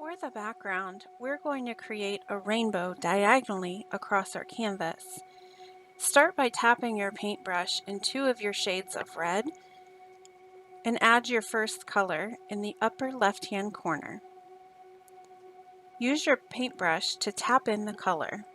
For the background, we're going to create a rainbow diagonally across our canvas. Start by tapping your paintbrush in two of your shades of red and add your first color in the upper left-hand corner. Use your paintbrush to tap in the color.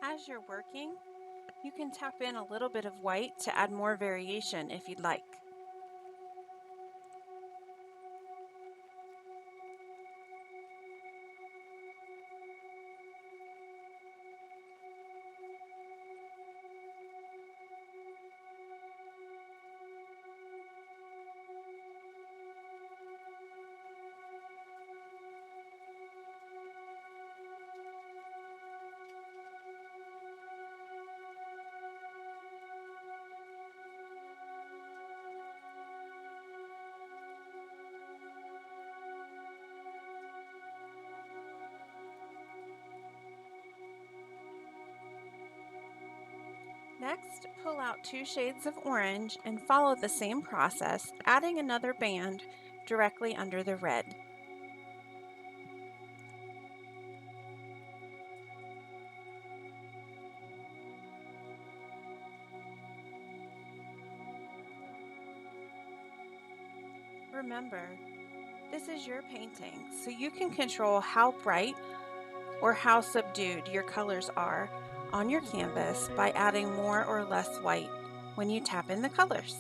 As you're working, you can tap in a little bit of white to add more variation if you'd like. Next, pull out two shades of orange and follow the same process, adding another band directly under the red. Remember, this is your painting, so you can control how bright or how subdued your colors are on your canvas by adding more or less white when you tap in the colors.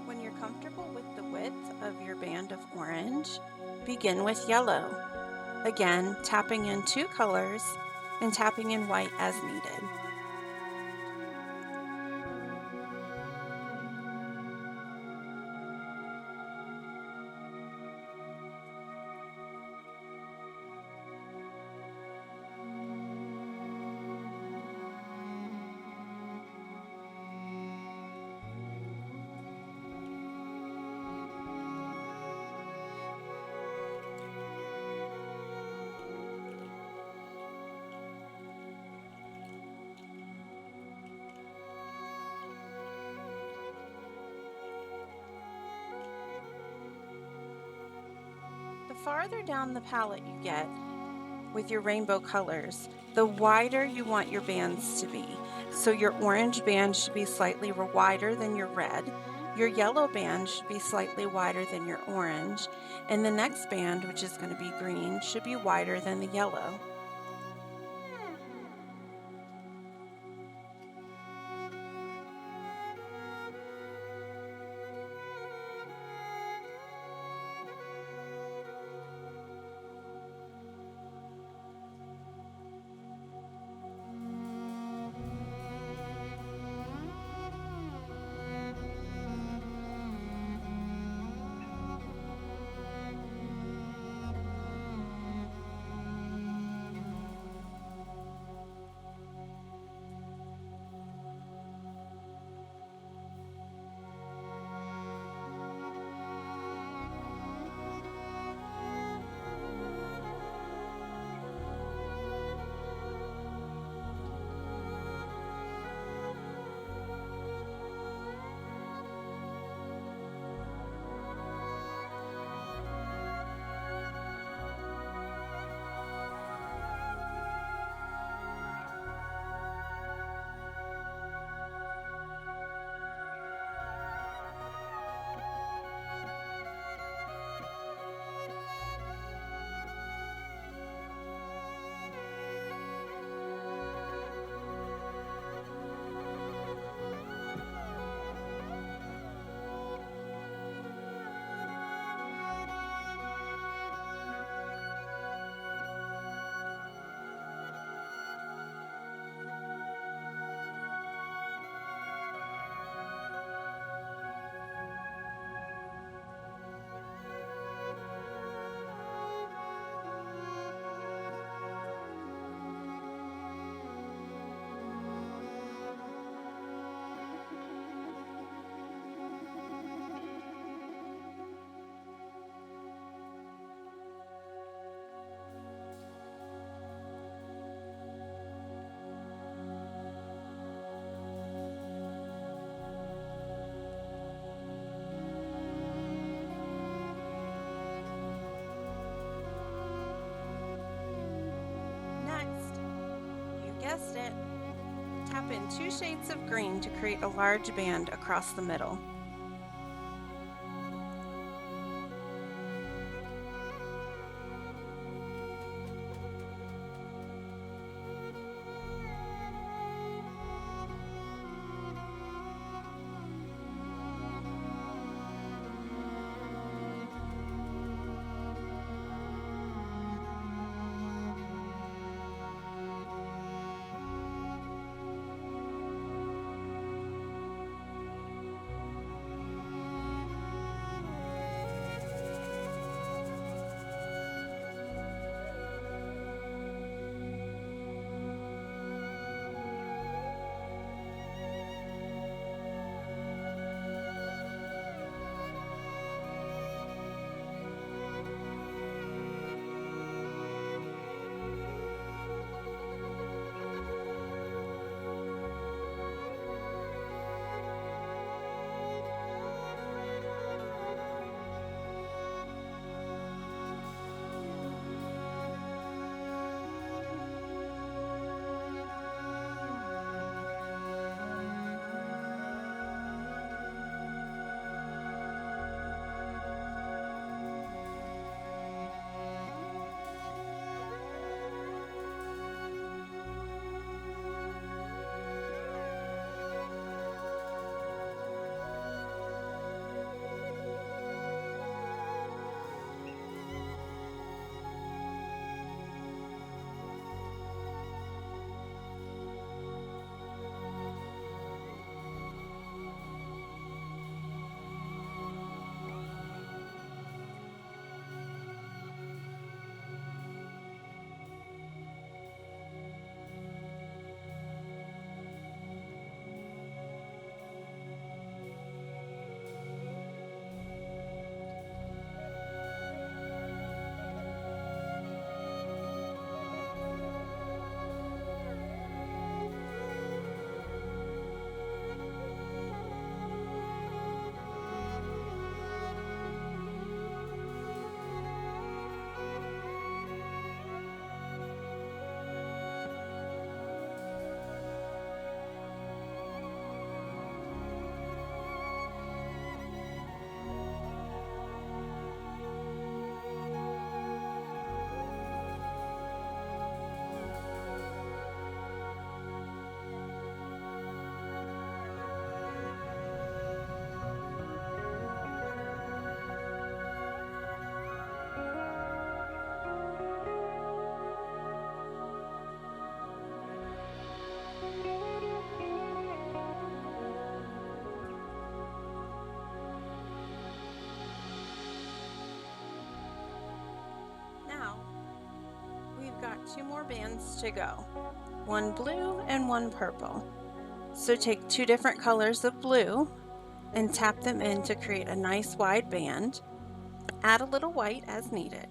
When you're comfortable with the width of your band of orange, begin with yellow. Again, tapping in two colors and tapping in white as needed. The farther down the palette you get with your rainbow colors, the wider you want your bands to be. So your orange band should be slightly wider than your red, your yellow band should be slightly wider than your orange, and the next band, which is going to be green, should be wider than the yellow. tap in 2 shades of green to create a large band across the middle. Now, we've got 2 more bands to go, one blue and one purple. So take 2 different colors of blue and tap them in to create a nice wide band. Add a little white as needed.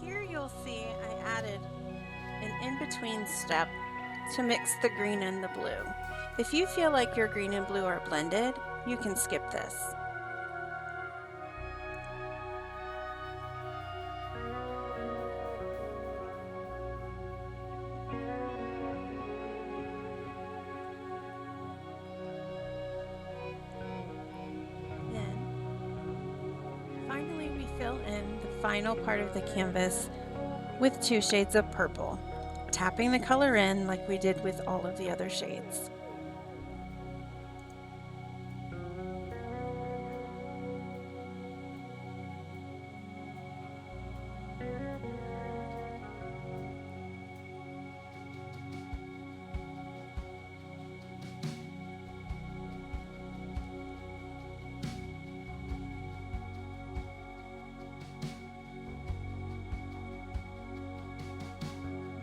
Here you'll see I added an in-between step to mix the green and the blue. If you feel like your green and blue are blended, you can skip this. Finally, we fill in the final part of the canvas with 2 shades of purple, tapping the color in like we did with all of the other shades.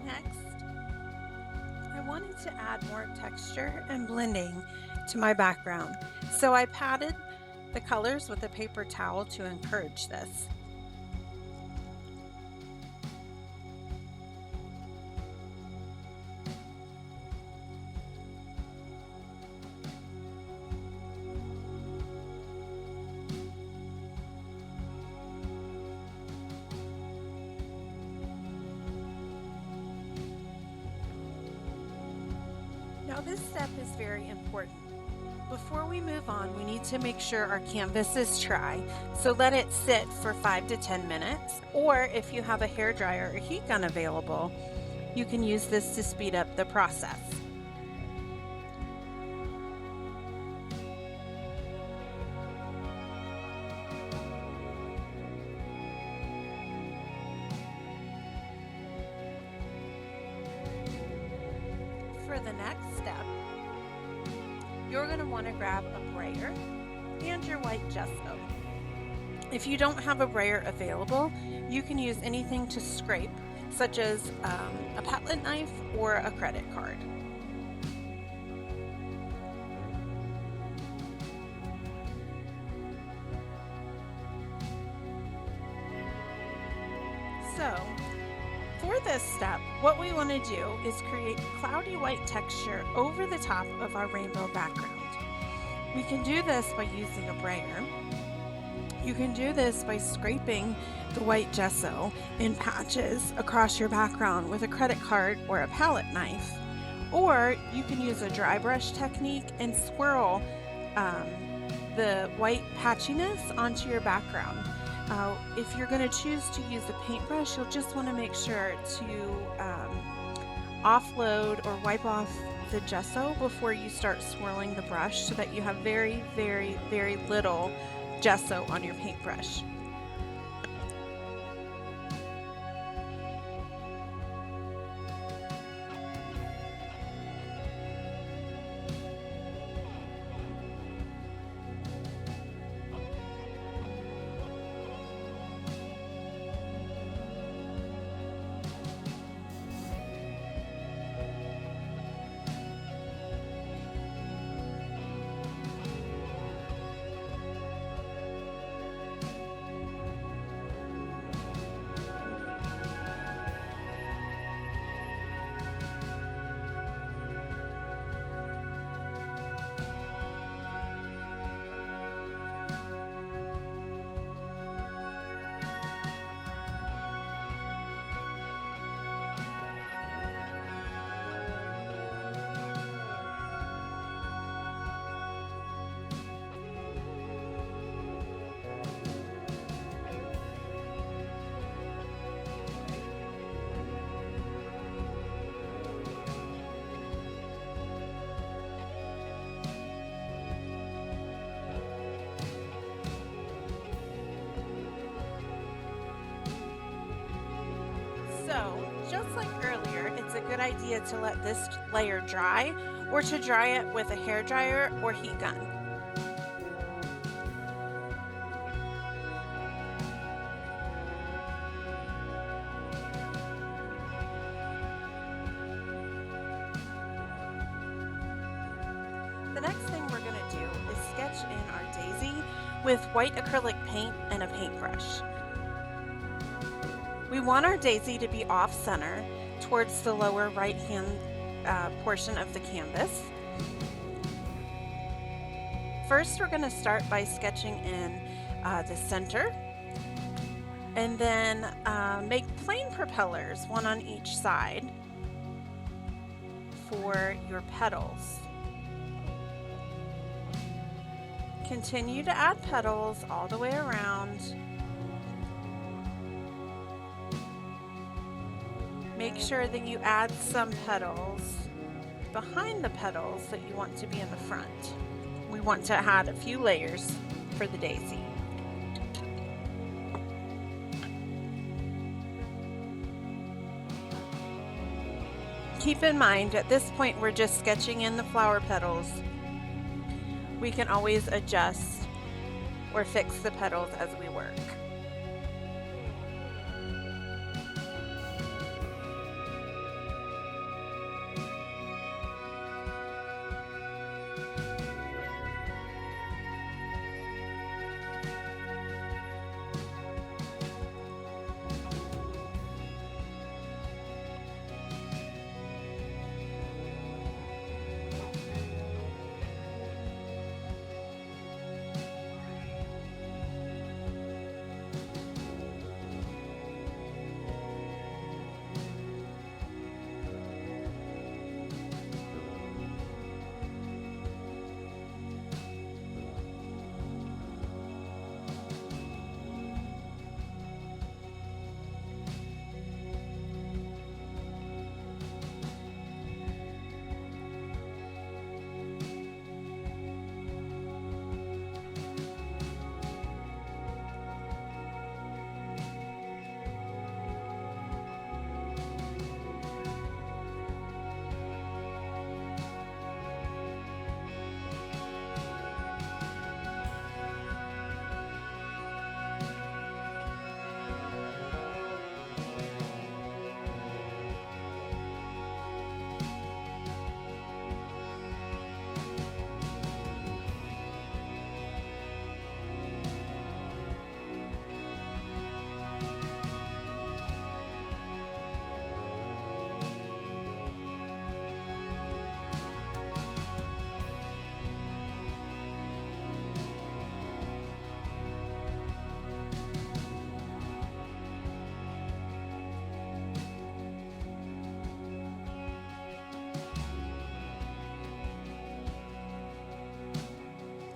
Next, I wanted to add more texture and blending to my background, so I patted the colors with a paper towel to encourage this. Now this step is very important. Before we move on, we need to make sure our canvas is dry, so let it sit for 5 to 10 minutes, or if you have a hairdryer or heat gun available, you can use this to speed up the process. For the next step, you're going to want to grab a brayer and your white gesso. If you don't have a brayer available, you can use anything to scrape, such as a palette knife or a credit card. So, for this step, what we want to do is create cloudy white texture over the top of our rainbow background. We can do this by using a brayer. You can do this by scraping the white gesso in patches across your background with a credit card or a palette knife. Or you can use a dry brush technique and swirl the white patchiness onto your background. If you're going to choose to use a paintbrush, you'll just want to make sure to offload or wipe off the gesso before you start swirling the brush so that you have very, very, very little gesso on your paintbrush. So, just like earlier, it's a good idea to let this layer dry or to dry it with a hairdryer or heat gun. The next thing we're going to do is sketch in our daisy with white acrylic paint and a paintbrush. We want our daisy to be off center towards the lower right hand portion of the canvas. First, we're going to start by sketching in the center, and then make plain propellers, one on each side, for your petals. Continue to add petals all the way around. Make sure that you add some petals behind the petals that you want to be in the front. We want to add a few layers for the daisy. Keep in mind, at this point we're just sketching in the flower petals. We can always adjust or fix the petals as we work.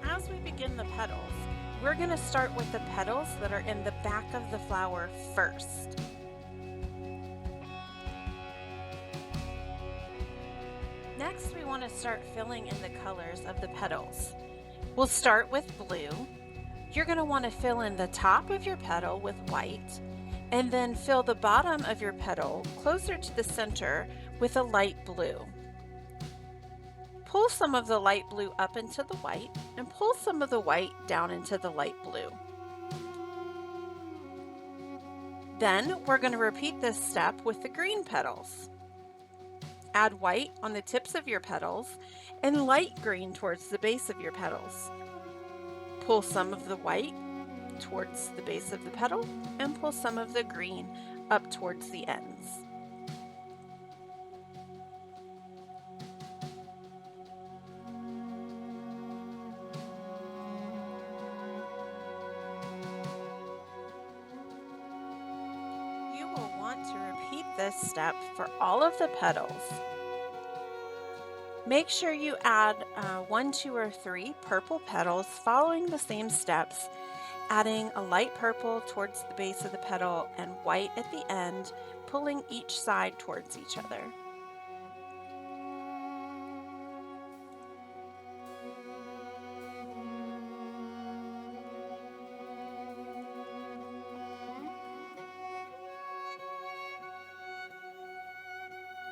As we begin the petals, we're going to start with the petals that are in the back of the flower first. Next, we want to start filling in the colors of the petals. We'll start with blue. You're going to want to fill in the top of your petal with white, and then fill the bottom of your petal closer to the center with a light blue. Pull some of the light blue up into the white, and pull some of the white down into the light blue. Then we're going to repeat this step with the green petals. Add white on the tips of your petals and light green towards the base of your petals. Pull some of the white towards the base of the petal and pull some of the green up towards the ends. You will want to repeat this step for all of the petals. Make sure you add 1, 2, or 3 purple petals following the same steps, adding a light purple towards the base of the petal and white at the end, pulling each side towards each other.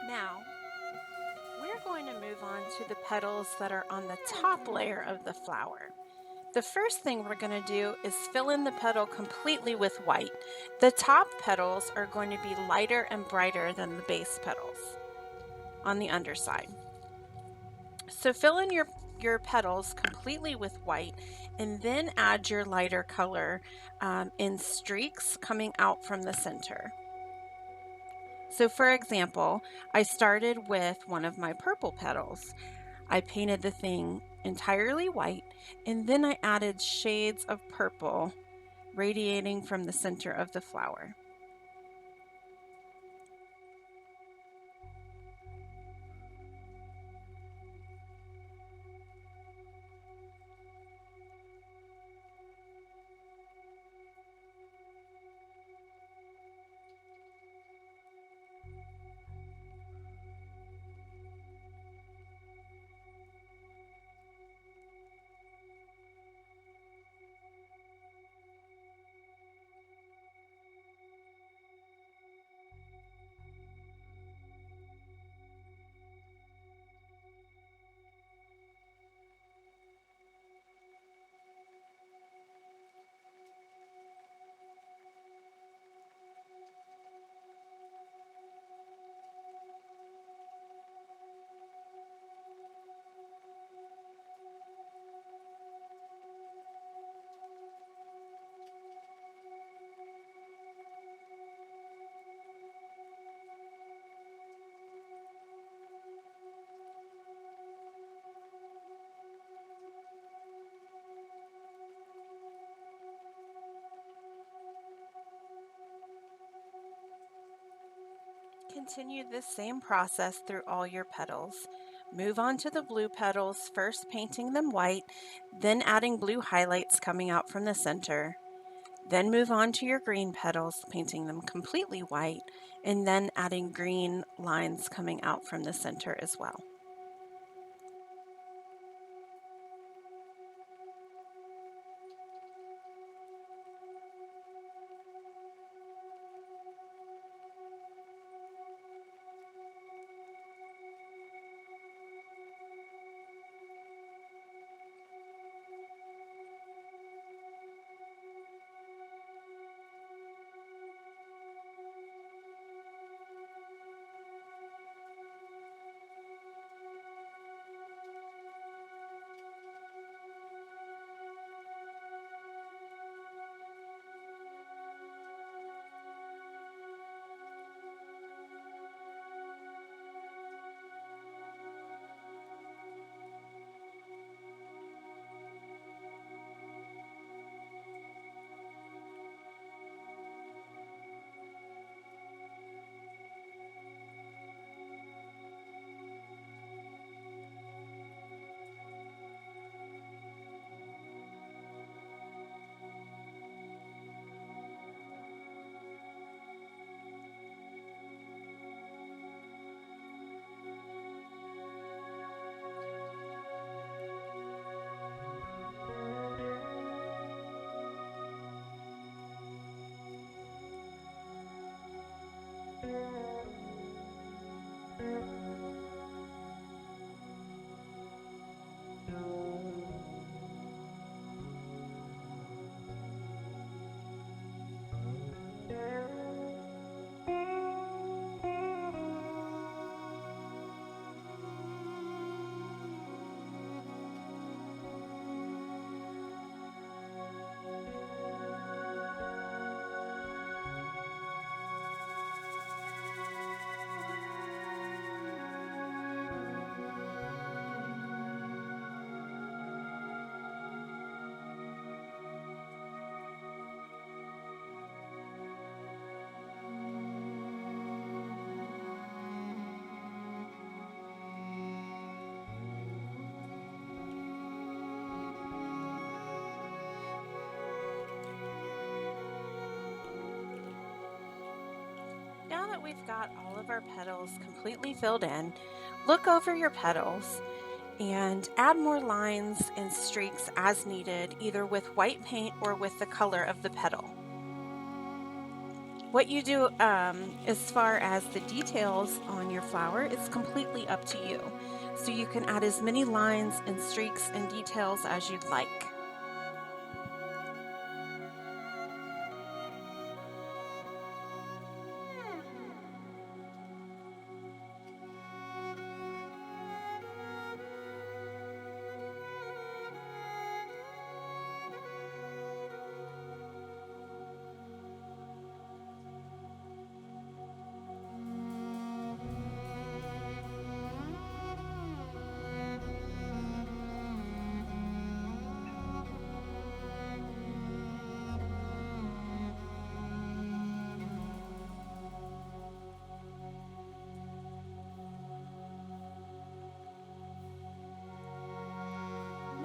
Now, we're going to move on to the petals that are on the top layer of the flower. The first thing we're going to do is fill in the petal completely with white. The top petals are going to be lighter and brighter than the base petals on the underside. So fill in your petals completely with white, and then add your lighter color in streaks coming out from the center. So, for example, I started with one of my purple petals. I painted the thing entirely white, and then I added shades of purple radiating from the center of the flower. Continue this same process through all your petals. Move on to the blue petals, first painting them white, then adding blue highlights coming out from the center. Then move on to your green petals, painting them completely white, and then adding green lines coming out from the center as well. Now that we've got all of our petals completely filled in, look over your petals and add more lines and streaks as needed, either with white paint or with the color of the petal. What you do as far as the details on your flower is completely up to you. So you can add as many lines and streaks and details as you'd like.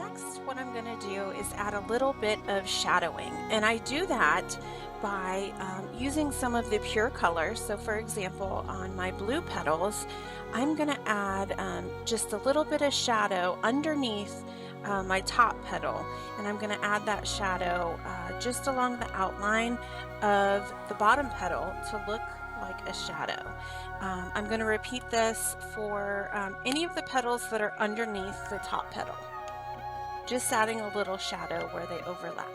next, what I'm going to do is add a little bit of shadowing, and I do that by using some of the pure colors. So, for example, on my blue petals, I'm going to add just a little bit of shadow underneath my top petal, and I'm going to add that shadow just along the outline of the bottom petal to look like a shadow. I'm going to repeat this for any of the petals that are underneath the top petal, just adding a little shadow where they overlap.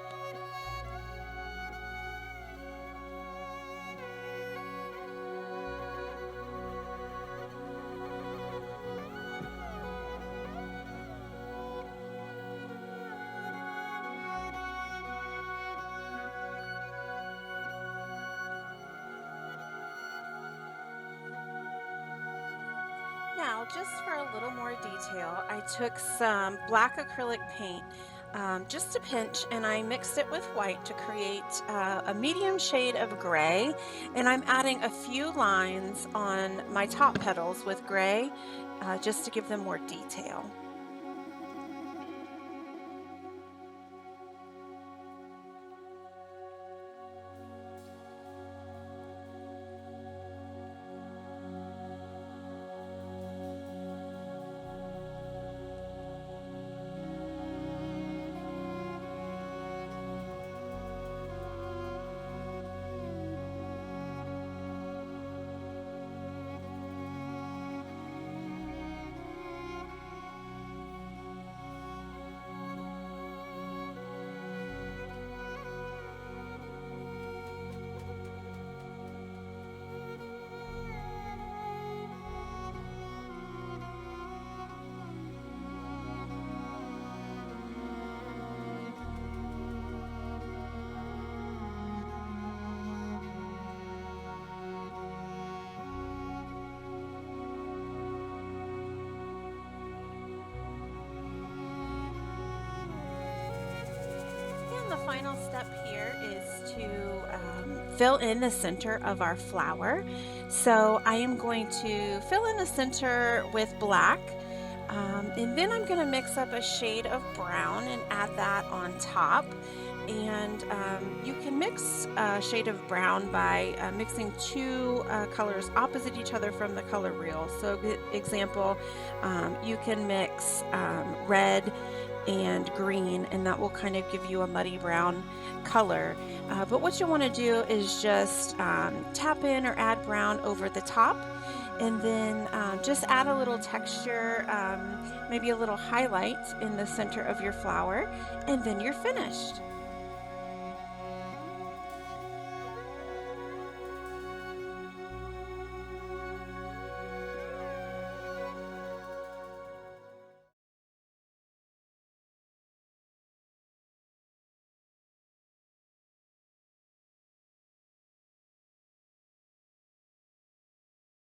Now, just for a little more detail, I took some black acrylic paint, just a pinch, and I mixed it with white to create a medium shade of gray. And I'm adding a few lines on my top petals with gray, just to give them more detail. And the final step here is to fill in the center of our flower. So I am going to fill in the center with black, and then I'm going to mix up a shade of brown and add that on top. And you can mix a shade of brown by mixing two colors opposite each other from the color wheel. So, example, you can mix red and green, and that will kind of give you a muddy brown color. But what you want to do is just tap in or add brown over the top, and then just add a little texture, maybe a little highlight in the center of your flower, and then you're finished.